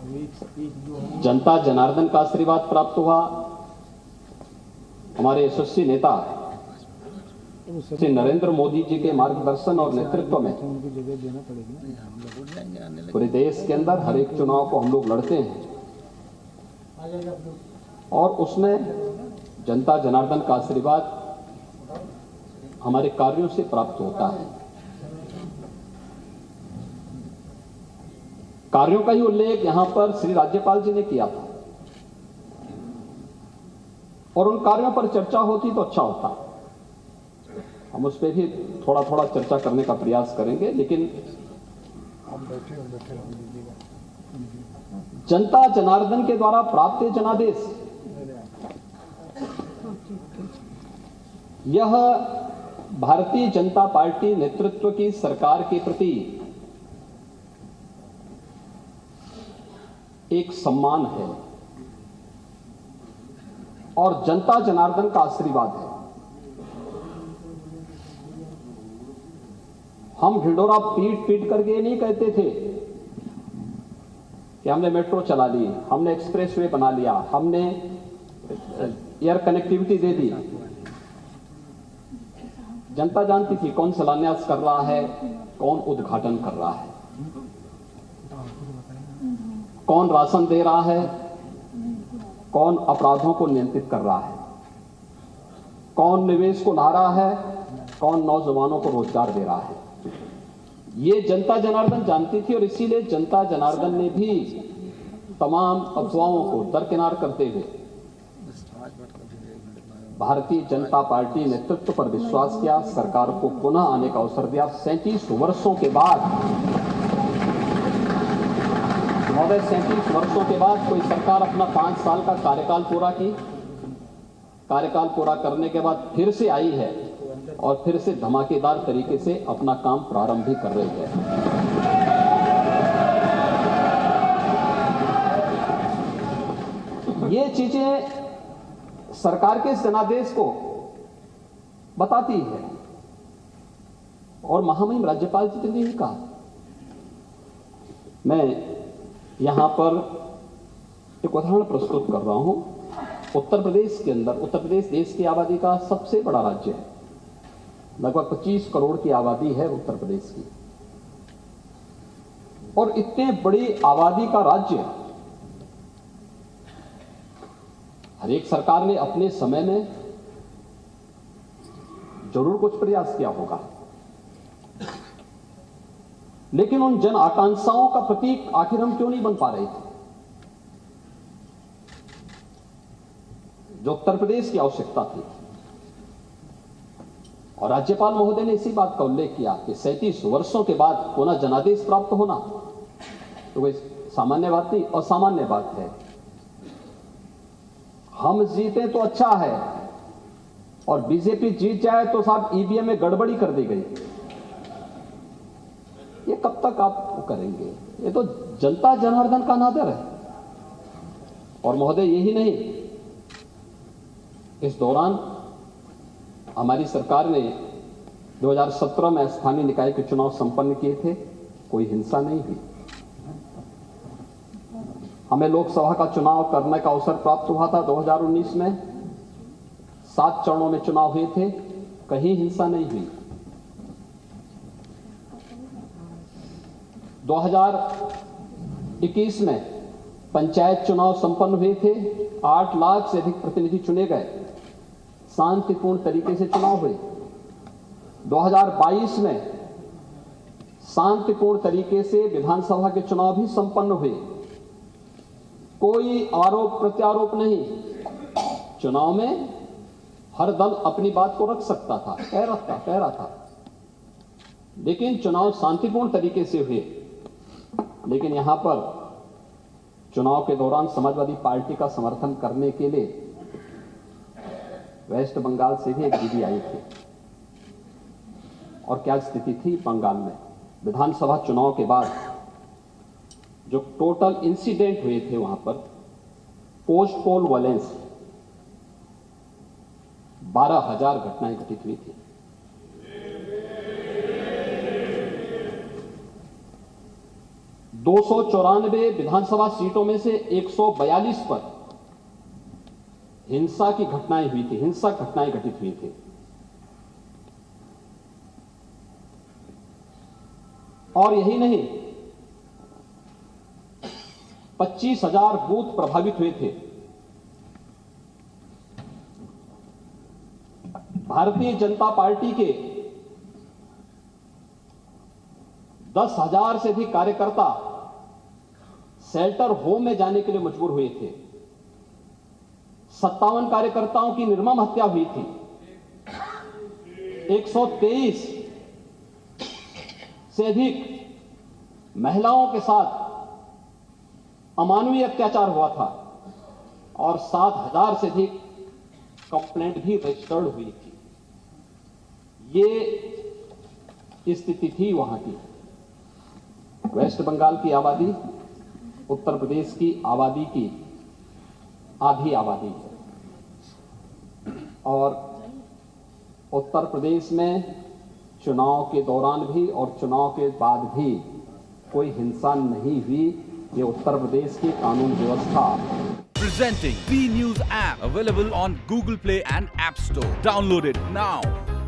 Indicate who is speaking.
Speaker 1: जनता जनार्दन का आशीर्वाद प्राप्त हुआ। हमारे यशस्वी नेता श्री नरेंद्र मोदी जी के मार्गदर्शन और नेतृत्व में पूरे देश के अंदर हर एक चुनाव को हम लोग लड़ते हैं और उसमें जनता जनार्दन का आशीर्वाद हमारे कार्यों से प्राप्त होता है। कार्यों का ही उल्लेख यहां पर श्री राज्यपाल जी ने किया था और उन कार्यों पर चर्चा होती तो अच्छा होता। हम उस पर भी थोड़ा थोड़ा चर्चा करने का प्रयास करेंगे, लेकिन जनता जनार्दन के द्वारा प्राप्त जनादेश यह भारतीय जनता पार्टी नेतृत्व की सरकार के प्रति एक सम्मान है और जनता जनार्दन का आशीर्वाद है। हम ढिंढोरा पीट पीट करके ये नहीं कहते थे कि हमने मेट्रो चला ली, हमने एक्सप्रेसवे बना लिया, हमने एयर कनेक्टिविटी दे दी। जनता जानती थी कौन शिलान्यास कर रहा है, कौन उद्घाटन कर रहा है, कौन राशन दे रहा है, कौन अपराधों को नियंत्रित कर रहा है, कौन निवेश को ला रहा है, कौन नौजवानों को रोजगार दे रहा है। ये जनता जनार्दन जानती थी और इसीलिए जनता जनार्दन ने भी तमाम अफवाहों को दरकिनार करते हुए भारतीय जनता पार्टी नेतृत्व पर विश्वास किया, सरकार को पुनः आने का अवसर दिया। 37 वर्षों के बाद महोदय, 37 वर्षों के बाद कोई सरकार अपना 5 साल का कार्यकाल पूरा की, कार्यकाल पूरा करने के बाद फिर से आई है और फिर से धमाकेदार तरीके से अपना काम प्रारंभ भी कर रही है। ये चीजें सरकार के जनादेश को बताती है और महामहिम राज्यपाल जी ने भी कहा। मैं यहां पर एक उदाहरण प्रस्तुत कर रहा हूं। उत्तर प्रदेश के अंदर, उत्तर प्रदेश देश की आबादी का सबसे बड़ा राज्य है, लगभग 25 करोड़ की आबादी है उत्तर प्रदेश की। और इतने बड़ी आबादी का राज्य, हर एक सरकार ने अपने समय में जरूर कुछ प्रयास किया होगा, लेकिन उन जन आकांक्षाओं का प्रतीक आखिर हम क्यों नहीं बन पा रहे थे जो उत्तर प्रदेश की आवश्यकता थी। और राज्यपाल महोदय ने इसी बात का उल्लेख किया कि 37 वर्षों के बाद पुनः जनादेश प्राप्त होना तो कोई सामान्य बात नहीं, असामान्य बात है। हम जीते तो अच्छा है और बीजेपी जीत जाए तो साहब ईवीएम में गड़बड़ी कर दी गई। ये कब तक आप करेंगे? ये तो जनता जनार्दन का अनादर है। और महोदय यही नहीं, इस दौरान हमारी सरकार ने 2017 में स्थानीय निकाय के चुनाव संपन्न किए थे, कोई हिंसा नहीं हुई। हमें लोकसभा का चुनाव करने का अवसर प्राप्त हुआ था 2019 में, 7 चरणों में चुनाव हुए थे, कहीं हिंसा नहीं हुई। 2021 में पंचायत चुनाव संपन्न हुए थे, 8 लाख से अधिक प्रतिनिधि चुने गए, शांतिपूर्ण तरीके से चुनाव हुए। 2022 में शांतिपूर्ण तरीके से विधानसभा के चुनाव भी संपन्न हुए, कोई आरोप प्रत्यारोप नहीं। चुनाव में हर दल अपनी बात को रख सकता था, कह रहा था, लेकिन चुनाव शांतिपूर्ण तरीके से हुए। लेकिन यहां पर चुनाव के दौरान समाजवादी पार्टी का समर्थन करने के लिए वेस्ट बंगाल से भी एक दीदी आई थी। और क्या स्थिति थी बंगाल में? विधानसभा चुनाव के बाद जो टोटल इंसिडेंट हुए थे वहां पर, पोस्ट पोल वायलेंस 12,000 घटनाएं घटित हुई थी। 294 विधानसभा सीटों में से 142 पर हिंसा की घटनाएं हुई थी, हिंसक घटनाएं घटित हुई थी। और यही नहीं, 25,000 बूथ प्रभावित हुए थे। भारतीय जनता पार्टी के 10,000 से अधिक कार्यकर्ता शेल्टर होम में जाने के लिए मजबूर हुए थे। 57 कार्यकर्ताओं की निर्मम हत्या हुई थी। 123 से अधिक महिलाओं के साथ अमानवीय अत्याचार हुआ था और 7,000 से अधिक कंप्लेंट भी रजिस्टर्ड हुई थी। ये स्थिति थी वहां की। वेस्ट बंगाल की आबादी उत्तर प्रदेश की आबादी की आधी आबादी है और उत्तर प्रदेश में चुनाव के दौरान भी और चुनाव के बाद भी कोई हिंसा नहीं हुई। ये उत्तर प्रदेश की कानून व्यवस्था।
Speaker 2: Presenting B News app available on Google Play and App Store. Download it now.